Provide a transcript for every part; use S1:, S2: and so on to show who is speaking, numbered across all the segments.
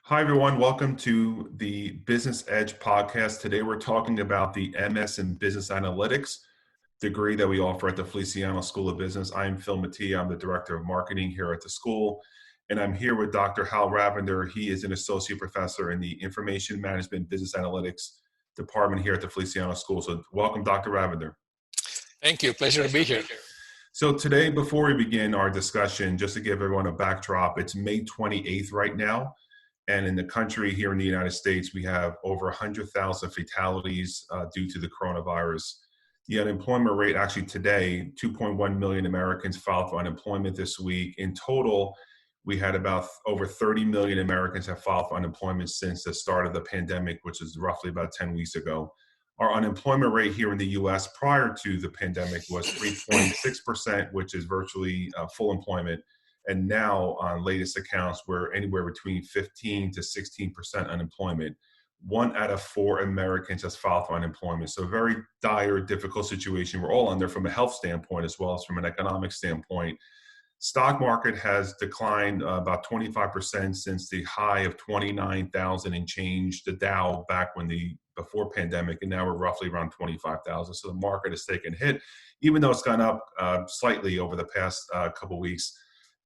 S1: Hi, everyone. Welcome to the Business Edge podcast. Today, we're talking about the MS in Business Analytics degree that we offer at the Feliciano School of Business. I'm Phil Mattia. I'm the Director of Marketing here at the school. And I'm here with Dr. Hal Ravinder. He is an Associate Professor in the Information Management Business Analytics Department here at the Feliciano School. So welcome, Dr. Ravinder.
S2: Thank you. Pleasure to be here.
S1: So today, before we begin our discussion, just to give everyone a backdrop, it's May 28th right now. And in the country here in the United States, we have over 100,000 fatalities due to the coronavirus. The unemployment rate actually today, 2.1 million Americans filed for unemployment this week. In total, we had about over 30 million Americans have filed for unemployment since the start of the pandemic, which is roughly about 10 weeks ago. Our unemployment rate here in the US prior to the pandemic was 3.6%, which is virtually full employment. And now on latest accounts, we're anywhere between 15 to 16% unemployment. 1 out of 4 Americans has filed for unemployment. So a very dire, difficult situation we're all under from a health standpoint as well as from an economic standpoint. Stock market has declined about 25% since the high of 29,000 and change, the Dow back when before pandemic, and now we're roughly around 25,000. So the market has taken a hit, even though it's gone up slightly over the past couple weeks,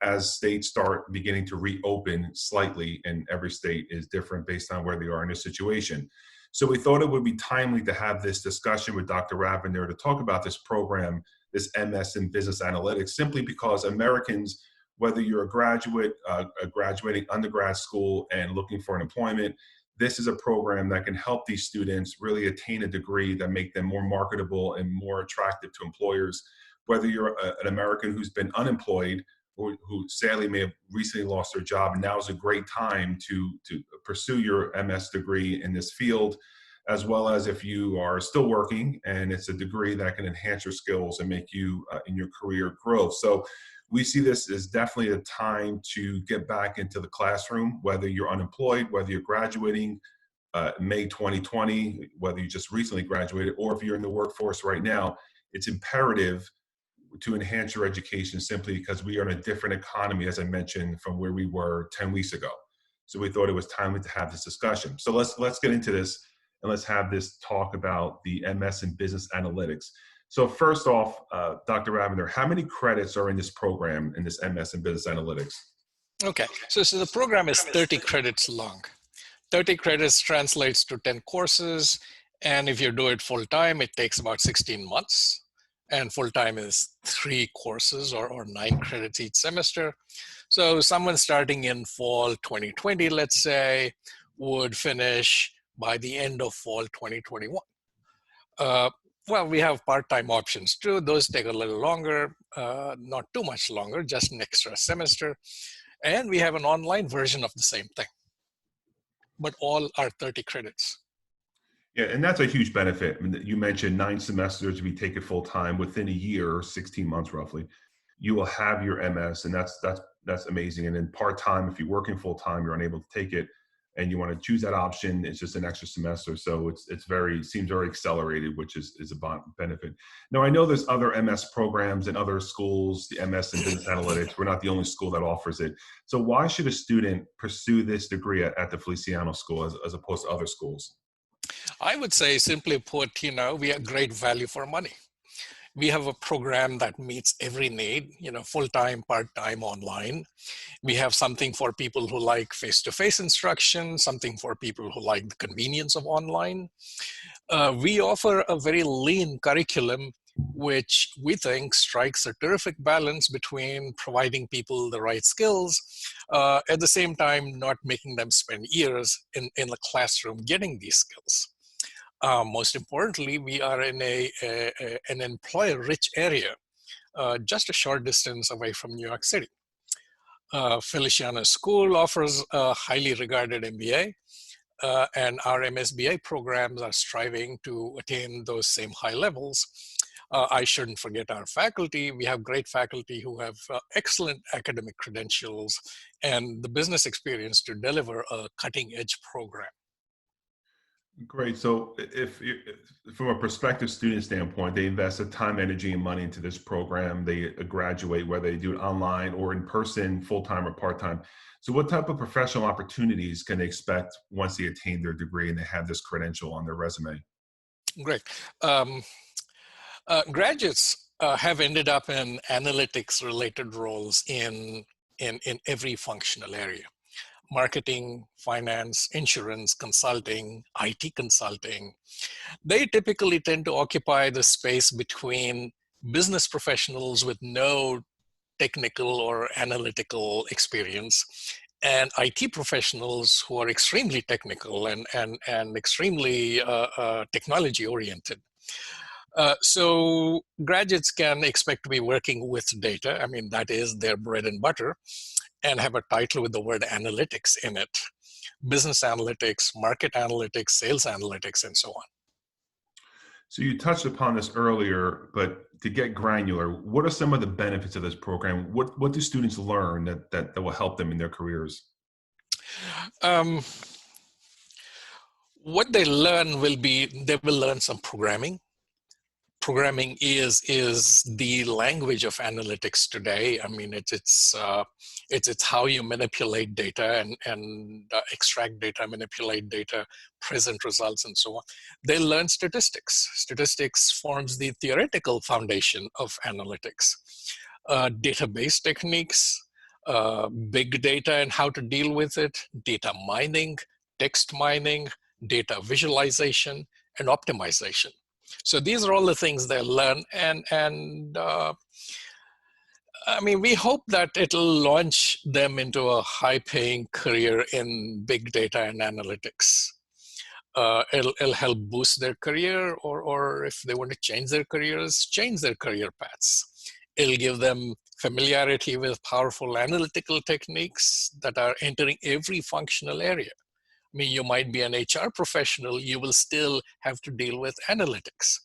S1: as states start beginning to reopen slightly, and every state is different based on where they are in this situation. So we thought it would be timely to have this discussion with Dr. Ravinder to talk about this program, this MS in Business Analytics, simply because Americans, whether you're a graduate, graduating undergrad school and looking for an employment, this is a program that can help these students really attain a degree that make them more marketable and more attractive to employers. Whether you're an American who's been unemployed, who sadly may have recently lost their job, and now is a great time to pursue your MS degree in this field, as well as if you are still working and it's a degree that can enhance your skills and make you in your career growth. So we see this as definitely a time to get back into the classroom, whether you're unemployed, whether you're graduating May 2020, whether you just recently graduated, or if you're in the workforce right now. It's imperative to enhance your education simply because we are in a different economy, as I mentioned, from where we were 10 weeks ago. So we thought it was timely to have this discussion. So let's get into this and let's have this talk about the MS in Business Analytics. So first off, Dr. Ravinder, how many credits are in this program, in this MS in Business Analytics?
S2: Okay, so the program is 30 credits long. 30 credits translates to 10 courses. And if you do it full time, it takes about 16 months. And full-time is 3 courses or 9 credits each semester. So someone starting in fall 2020, let's say, would finish by the end of fall 2021. Well, we have part-time options too. Those take a little longer, not too much longer, just an extra semester. And we have an online version of the same thing. But all are 30 credits.
S1: Yeah, and that's a huge benefit. I mean, you mentioned 9 semesters if you take it full time. Within a year, 16 months roughly, you will have your MS, and that's amazing. And then part time, if you're working full time, you're unable to take it, and you want to choose that option. It's just an extra semester, so it seems very accelerated, which is a benefit. Now, I know there's other MS programs in other schools, the MS in Business Analytics. We're not the only school that offers it. So why should a student pursue this degree at the Feliciano School as opposed to other schools?
S2: I would say, simply put, we have great value for money. We have a program that meets every need, full-time, part-time, online. We have something for people who like face-to-face instruction, something for people who like the convenience of online. We offer a very lean curriculum, which we think strikes a terrific balance between providing people the right skills, at the same time not making them spend years in the classroom getting these skills. Most importantly, we are in an employer-rich area, just a short distance away from New York City. Feliciano School offers a highly regarded MBA, and our MSBA programs are striving to attain those same high levels. I shouldn't forget our faculty. We have great faculty who have excellent academic credentials and the business experience to deliver a cutting-edge program.
S1: Great. So from a prospective student standpoint, they invest the time, energy, and money into this program. They graduate, whether they do it online or in person, full-time or part-time. So what type of professional opportunities can they expect once they attain their degree and they have this credential on their resume?
S2: Great. Um, Graduates have ended up in analytics related roles in every functional area: marketing, finance, insurance, consulting, IT consulting. They typically tend to occupy the space between business professionals with no technical or analytical experience and IT professionals who are extremely technical and extremely technology oriented. So graduates can expect to be working with data. I mean, that is their bread and butter, and have a title with the word analytics in it: business analytics, market analytics, sales analytics, and so on.
S1: So you touched upon this earlier, but to get granular, what are some of the benefits of this program? What do students learn that will help them in their careers?
S2: Um, what they learn will be, they will learn some programming. Programming is the language of analytics today. I mean, it's how you manipulate data and extract data, manipulate data, present results, and so on. They learn statistics. Statistics forms the theoretical foundation of analytics. Database techniques, big data and how to deal with it, data mining, text mining, data visualization, and optimization. So these are all the things they learn, and I mean, we hope that it'll launch them into a high-paying career in big data and analytics. It'll help boost their career, or if they want to change their careers, change their career paths. It'll give them familiarity with powerful analytical techniques that are entering every functional area. I mean, you might be an HR professional, you will still have to deal with analytics.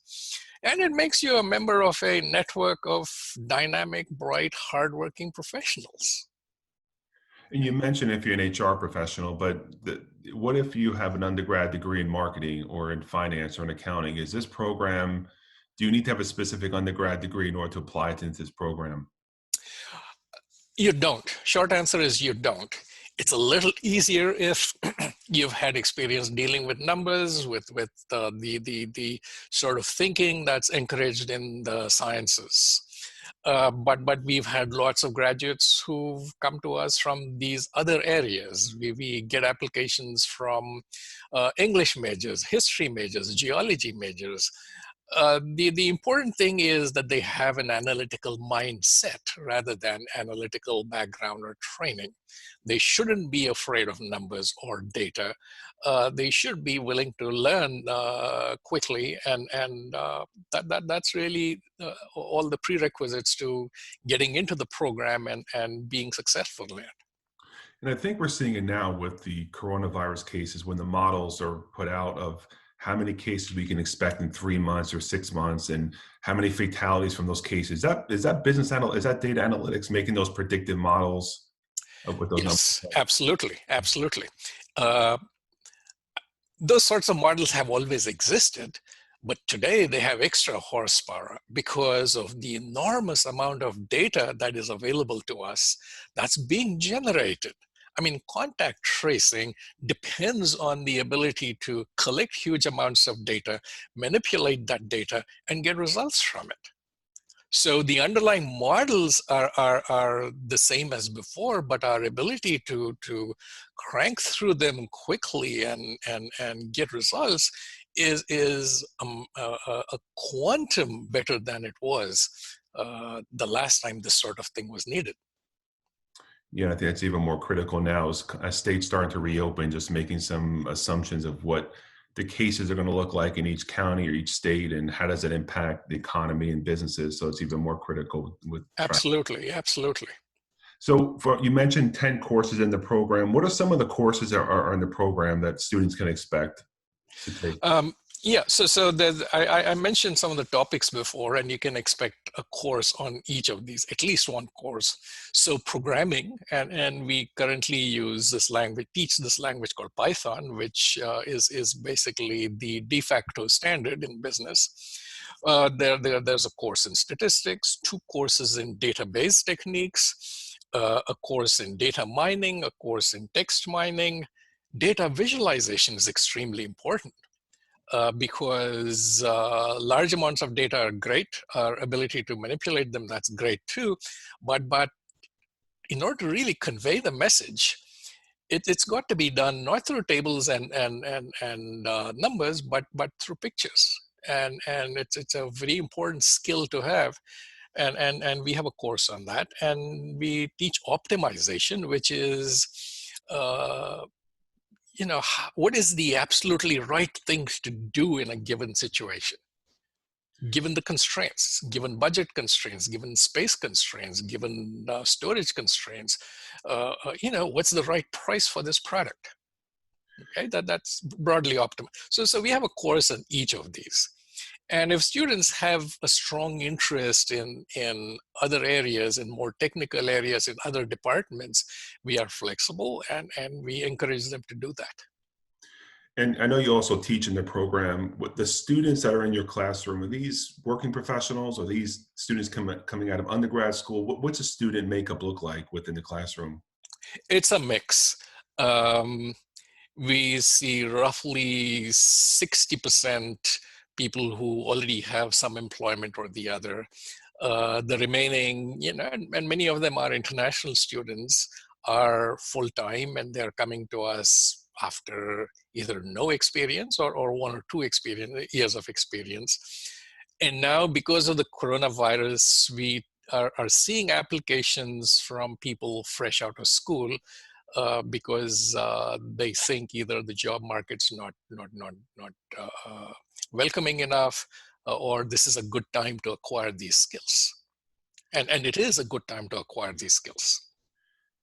S2: And it makes you a member of a network of dynamic, bright, hardworking professionals.
S1: And you mentioned if you're an HR professional, but what if you have an undergrad degree in marketing or in finance or in accounting? Is this program, do you need to have a specific undergrad degree in order to apply to this program?
S2: You don't. Short answer is you don't. It's a little easier if you've had experience dealing with numbers, with the sort of thinking that's encouraged in the sciences. But we've had lots of graduates who've come to us from these other areas. We get applications from English majors, history majors, geology majors. The important thing is that they have an analytical mindset rather than analytical background or training. They shouldn't be afraid of numbers or data. They should be willing to learn quickly, and that's really all the prerequisites to getting into the program and being successful in it.
S1: And I think we're seeing it now with the coronavirus cases when the models are put out of how many cases we can expect in 3 months or 6 months and how many fatalities from those cases. Is that is that data analytics making those predictive models of what those numbers
S2: Yes,
S1: are?
S2: absolutely, absolutely. Uh, those sorts of models have always existed, but today they have extra horsepower because of the enormous amount of data that is available to us that's being generated. I mean, contact tracing depends on the ability to collect huge amounts of data, manipulate that data, and get results from it. So the underlying models are the same as before, but our ability to crank through them quickly and get results is a quantum better than it was the last time this sort of thing was needed.
S1: Yeah, I think that's even more critical now as states starting to reopen, just making some assumptions of what the cases are going to look like in each county or each state and how does it impact the economy and businesses. So it's even more critical with track.
S2: Absolutely, absolutely.
S1: So you mentioned 10 courses in the program. What are some of the courses that are in the program that students can expect? to take?
S2: Yeah, so I mentioned some of the topics before, and you can expect a course on each of these, at least one course. So programming, and we currently use this language, teach this language called Python, which is basically the de facto standard in business. There's a course in statistics, 2 courses in database techniques, a course in data mining, a course in text mining. Data visualization is extremely important. Because large amounts of data are great. Our ability to manipulate them, that's great too. But in order to really convey the message, it's got to be done not through tables and numbers, but through pictures. And it's a very important skill to have. And we have a course on that. And we teach optimization, which is what is the absolutely right thing to do in a given situation, given the constraints, given budget constraints, given space constraints, given storage constraints. What's the right price for this product? Okay, that's broadly optimal. So we have a course on each of these. And if students have a strong interest in other areas, in more technical areas, in other departments, we are flexible and we encourage them to do that.
S1: And I know you also teach in the program. With the students that are in your classroom, are these working professionals? Or these students coming out of undergrad school? What's a student makeup look like within the classroom?
S2: It's a mix. We see roughly 60% people who already have some employment or the other. The remaining, and many of them are international students, are full-time, and they're coming to us after either no experience or 1 or 2 years of experience. And now, because of the coronavirus, we are seeing applications from people fresh out of school because they think either the job market's not welcoming enough, or this is a good time to acquire these skills. And it is a good time to acquire these skills.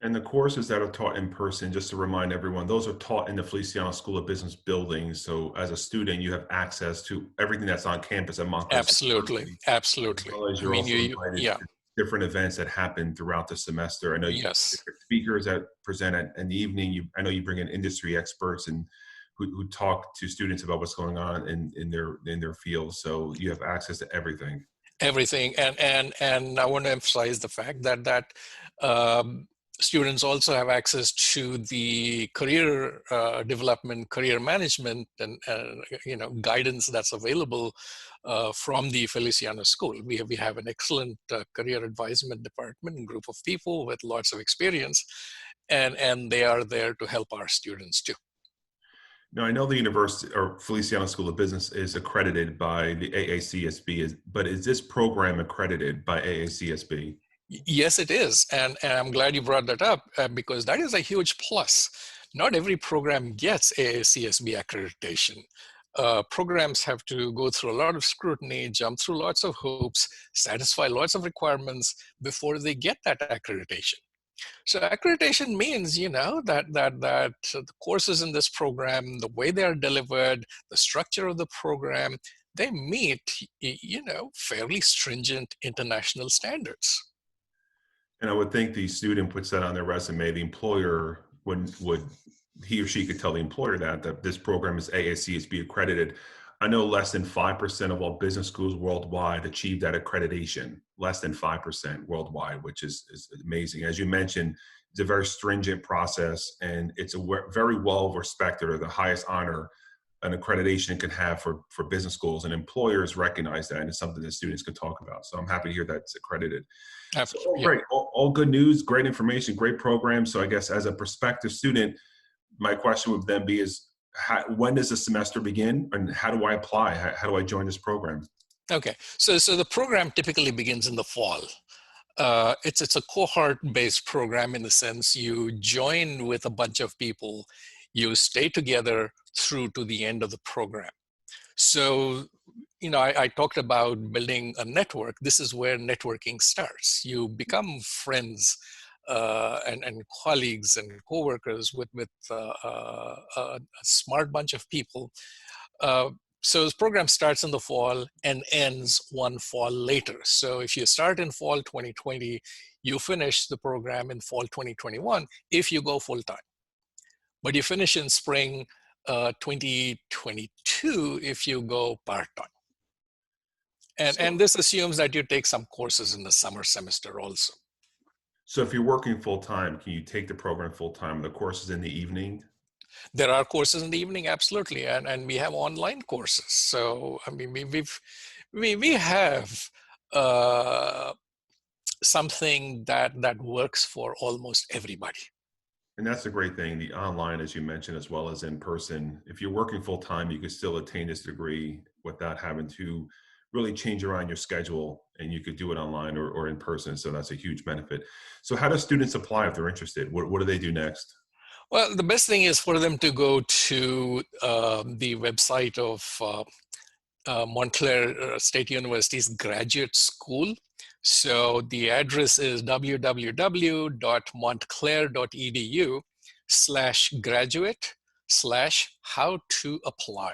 S1: And the courses that are taught in person, just to remind everyone, those are taught in the Feliciano School of Business building. So as a student, you have access to everything that's on campus at Montclair
S2: Absolutely,
S1: University.
S2: absolutely.
S1: As well as
S2: I
S1: you're
S2: mean,
S1: also invited
S2: yeah,
S1: to different events that happen throughout the semester. I know you have
S2: yes.
S1: different speakers that present in the evening. I know you bring in industry experts and who talk to students about what's going on in their field. So you have access to everything.
S2: Everything, and I want to emphasize the fact that um, students also have access to the career development, career management, and guidance that's available from the Feliciano School. We have an excellent career advisement department, a group of people with lots of experience, and they are there to help our students too.
S1: Now, I know the University or Feliciano School of Business is accredited by the AACSB, but is this program accredited by AACSB?
S2: Yes, it is. And I'm glad you brought that up because that is a huge plus. Not every program gets AACSB accreditation. Programs have to go through a lot of scrutiny, jump through lots of hoops, satisfy lots of requirements before they get that accreditation. So accreditation means, that the courses in this program, the way they are delivered, the structure of the program, they meet, fairly stringent international standards.
S1: And I would think the student puts that on their resume. The employer would he or she could tell the employer that this program is AACSB accredited. I know less than 5% of all business schools worldwide achieve that accreditation. Less than 5% worldwide, which is amazing. As you mentioned, it's a very stringent process, and it's a very well respected, or the highest honor an accreditation can have for business schools, and employers recognize that, and it's something that students can talk about. So I'm happy to hear that's accredited. So
S2: Yeah.
S1: great, all good news, great information, great program. So I guess as a prospective student, my question would then be is, when does the semester begin, and how do I apply? How do I join this program?
S2: Okay, so the program typically begins in the fall. It's a cohort-based program in the sense you join with a bunch of people, you stay together through to the end of the program. So, I talked about building a network. This is where networking starts. You become friends and colleagues and coworkers with a smart bunch of people So this program starts in the fall and ends one fall later. So if you start in fall 2020, you finish the program in fall 2021 if you go full time. But you finish in spring 2022 if you go part time. And
S1: So,
S2: this assumes that you take some courses in the summer semester also.
S1: so if you're working full time, can you take the program full time? The course is in the evening.
S2: There are courses in the evening, absolutely, and we have online courses. So I mean, we have uh, something that works for almost everybody.
S1: And that's a great thing. The online, as you mentioned, as well as in person. If you're working full time, you can still attain this degree without having to really change around your schedule, and you could do it online or in person. So that's a huge benefit. So how do students apply if they're interested? What do they do next?
S2: Well, the best thing is for them to go to the website of Montclair State University's graduate school. So the address is www.montclair.edu/graduate/how to apply.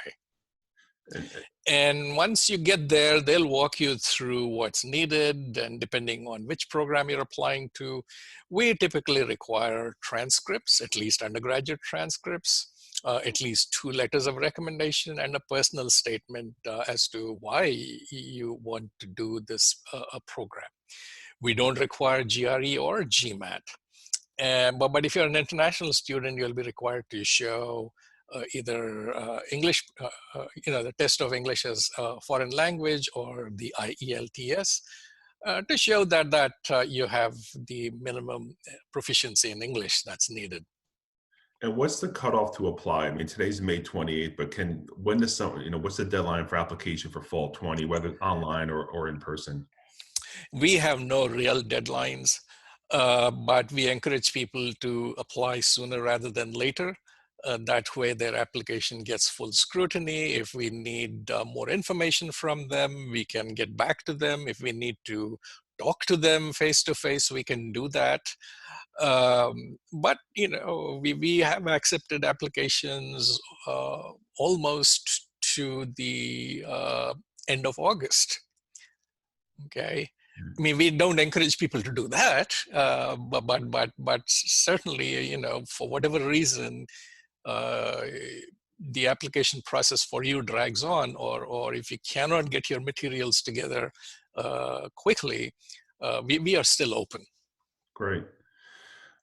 S1: And,
S2: And once you get there, they'll walk you through what's needed. And depending on which program you're applying to, we typically require transcripts, at least undergraduate transcripts, at least 2 letters of recommendation, and a personal statement as to why you want to do this program. We don't require GRE or GMAT. But if you're an international student, you'll be required to show either English, the test of English as a foreign language, or the IELTS, to show that you have the minimum proficiency in English that's needed.
S1: and what's the cutoff to apply? I mean, today's May 28th, but when the summer, what's the deadline for application for fall 20, whether online or in person?
S2: We have no real deadlines, but we encourage people to apply sooner rather than later. That way their application gets full scrutiny. If we need more information from them, we can get back to them. If we need to talk to them face to face, we can do that. But we have accepted applications almost to the end of August. Okay, I mean, we don't encourage people to do that, but certainly, for whatever reason, uh, the application process for you drags on, or if you cannot get your materials together quickly, we are still open.
S1: Great.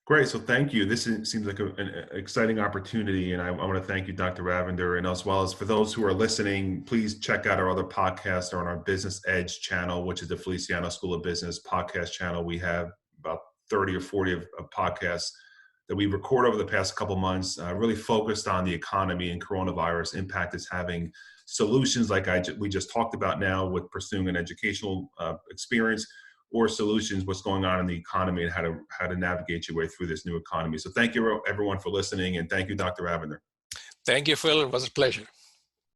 S1: Great. So thank you. Seems like an exciting opportunity. And I want to thank you, Dr. Ravinder. And as well as for those who are listening, please check out our other podcasts on our Business Edge channel, which is the Feliciano School of Business podcast channel. We have about 30 or 40 of podcasts that we record over the past couple months, really focused on the economy and coronavirus impact it's having, solutions like we just talked about now with pursuing an educational experience, or solutions, what's going on in the economy and how to navigate your way through this new economy. So thank you everyone for listening, and thank you, Dr. Ravinder.
S2: Thank you, Phil. It was a pleasure.